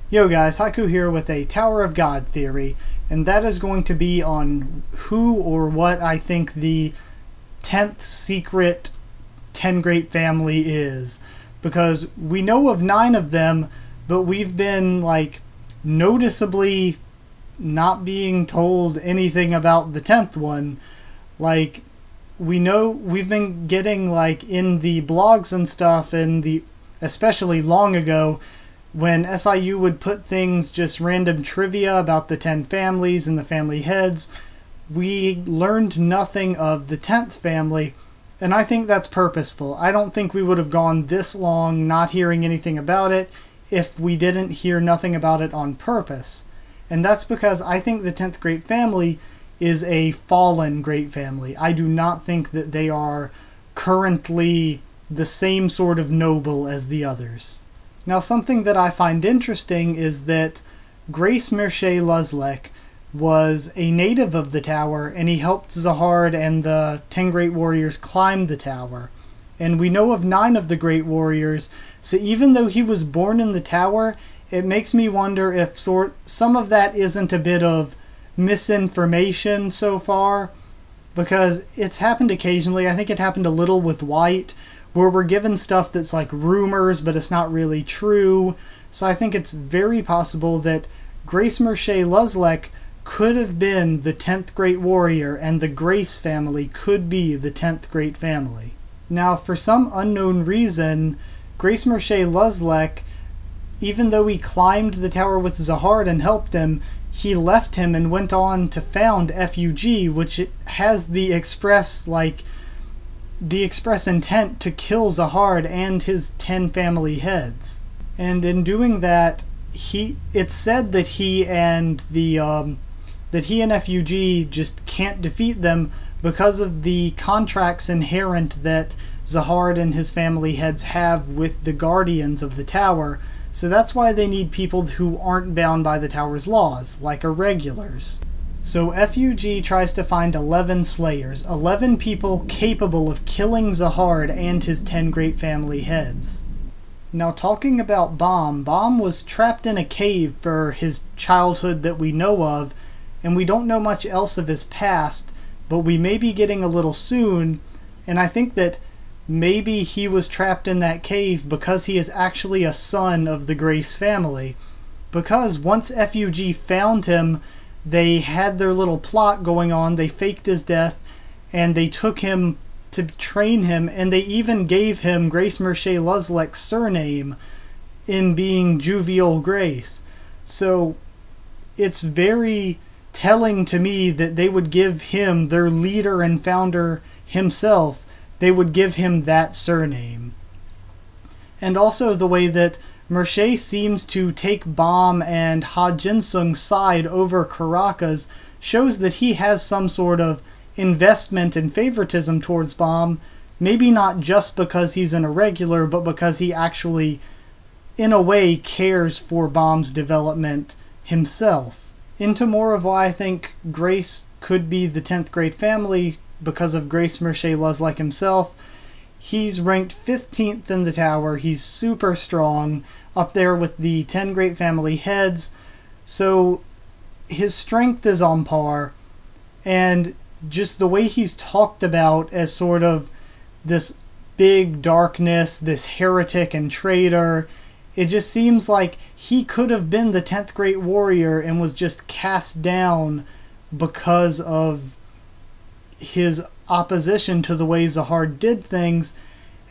Yo guys, Haku here with a Tower of God theory, and that is going to be on who or what I think the 10th secret 10 great family is. Because we know of 9 of them, but we've been noticeably not being told anything about the 10th one. We know we've been getting in the blogs and stuff, and especially long ago, when SIU would put things, just random trivia about the 10 families and the family heads, we learned nothing of the 10th family, and I think that's purposeful. I don't think we would have gone this long not hearing anything about it if we didn't hear nothing about it on purpose. And that's because I think the 10th great family is a fallen great family. I do not think that they are currently the same sort of noble as the others. Now, something that I find interesting is that Grace Merche Luzlek was a native of the tower, and he helped Zahard and the 10 great warriors climb the tower. And we know of 9 of the great warriors, so even though he was born in the tower, it makes me wonder if some of that isn't a bit of misinformation so far, because it's happened occasionally. I think it happened a little with White, where we're given stuff that's like rumors, but it's not really true. So I think it's very possible that Grace Merche Luzlek could have been the 10th great warrior, and the Grace family could be the 10th great family. Now, for some unknown reason, Grace Merche Luzlek, even though he climbed the tower with Zahard and helped him, he left him and went on to found FUG, which has the express intent to kill Zahard and his 10 family heads. And in doing that, it's said that he and FUG just can't defeat them because of the contracts inherent that Zahard and his family heads have with the guardians of the tower. So that's why they need people who aren't bound by the tower's laws, like irregulars. So FUG tries to find 11 slayers, 11 people capable of killing Zahard and his 10 great family heads. Now, talking about Baam, Baam was trapped in a cave for his childhood that we know of, and we don't know much else of his past, but we may be getting a little soon, and I think that maybe he was trapped in that cave because he is actually a son of the Grace family. Because once FUG found him, they had their little plot going on. They faked his death, and they took him to train him, and they even gave him Grace Merche Luzlek's surname in being Juvial Grace. So it's very telling to me that they would give him, their leader and founder himself, they would give him that surname. And also the way that Merche seems to take Baam and Ha Jinsung's side over Karaka's shows that he has some sort of investment and favoritism towards Baam, maybe not just because he's an irregular, but because he actually, in a way, cares for Baam's development himself. Into more of why I think Grace could be the 10th great family because of Grace Merche Luzlek himself. He's ranked 15th in the tower. He's super strong, up there with the 10 great family heads. So his strength is on par, and just the way he's talked about as sort of this big darkness, this heretic and traitor, it just seems like he could have been the 10th great warrior and was just cast down because of his opposition to the way Zahard did things.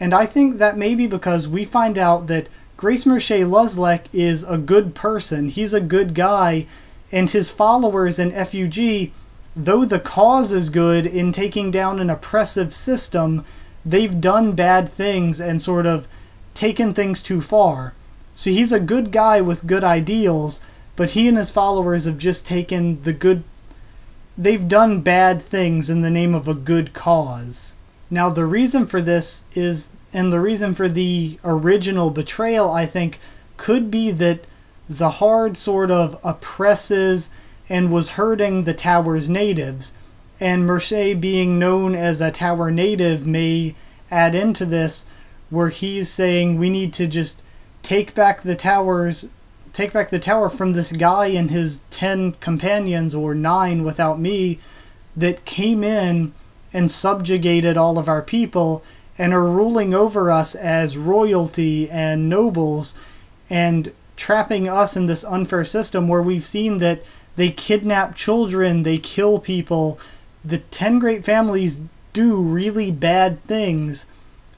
And I think that may be because we find out that Grace Merche Luzlek is a good person. He's a good guy, and his followers in FUG, though the cause is good in taking down an oppressive system, they've done bad things and sort of taken things too far. So he's a good guy with good ideals, but he and his followers have just taken the good... They've done bad things in the name of a good cause. Now, the reason for this is, and the reason for the original betrayal, I think, could be that Zahard sort of oppresses and was hurting the tower's natives, and Merche, being known as a tower native, may add into this, where he's saying we need to just take back the towers take back the tower from this guy and his 10 companions, or 9 without me, that came in and subjugated all of our people and are ruling over us as royalty and nobles and trapping us in this unfair system where we've seen that they kidnap children, they kill people. The 10 great families do really bad things,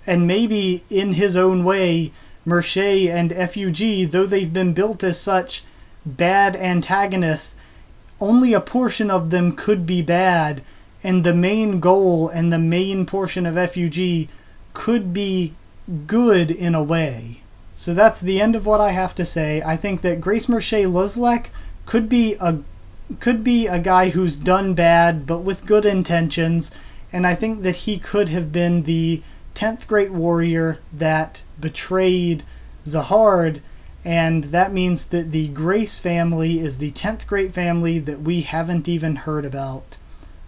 and maybe in his own way, Merche and FUG, though they've been built as such bad antagonists, only a portion of them could be bad, and the main goal and the main portion of FUG could be good in a way. So that's the end of what I have to say. I think that Grace Merche Luzlek could be a guy who's done bad but with good intentions, and I think that he could have been the 10th great warrior that betrayed Zahard, and that means that the Grace family is the 10th great family that we haven't even heard about,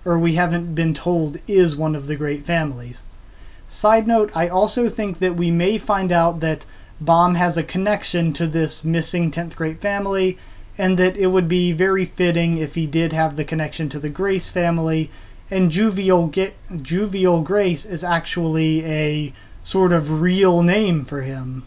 or we haven't been told is one of the great families. Side note, I also think that we may find out that Baam has a connection to this missing 10th great family, and that it would be very fitting if he did have the connection to the Grace family, and Jovial Grace is actually a sort of real name for him.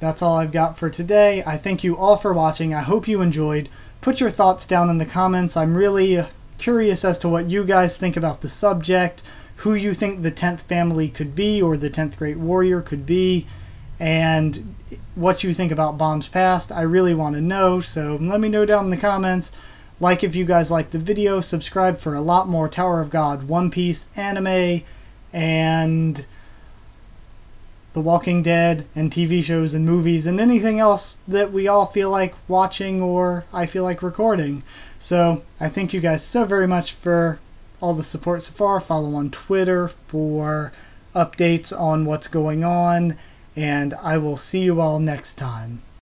That's all I've got for today. I thank you all for watching. I hope you enjoyed. Put your thoughts down in the comments. I'm really curious as to what you guys think about the subject, who you think the 10th family could be, or the 10th great warrior could be, and what you think about Baam's past. I really want to know, so let me know down in the comments. Like if you guys liked the video, subscribe for a lot more Tower of God, One Piece, anime, and The Walking Dead, and TV shows and movies, and anything else that we all feel like watching or I feel like recording. So I thank you guys so very much for all the support so far. Follow on Twitter for updates on what's going on, and I will see you all next time.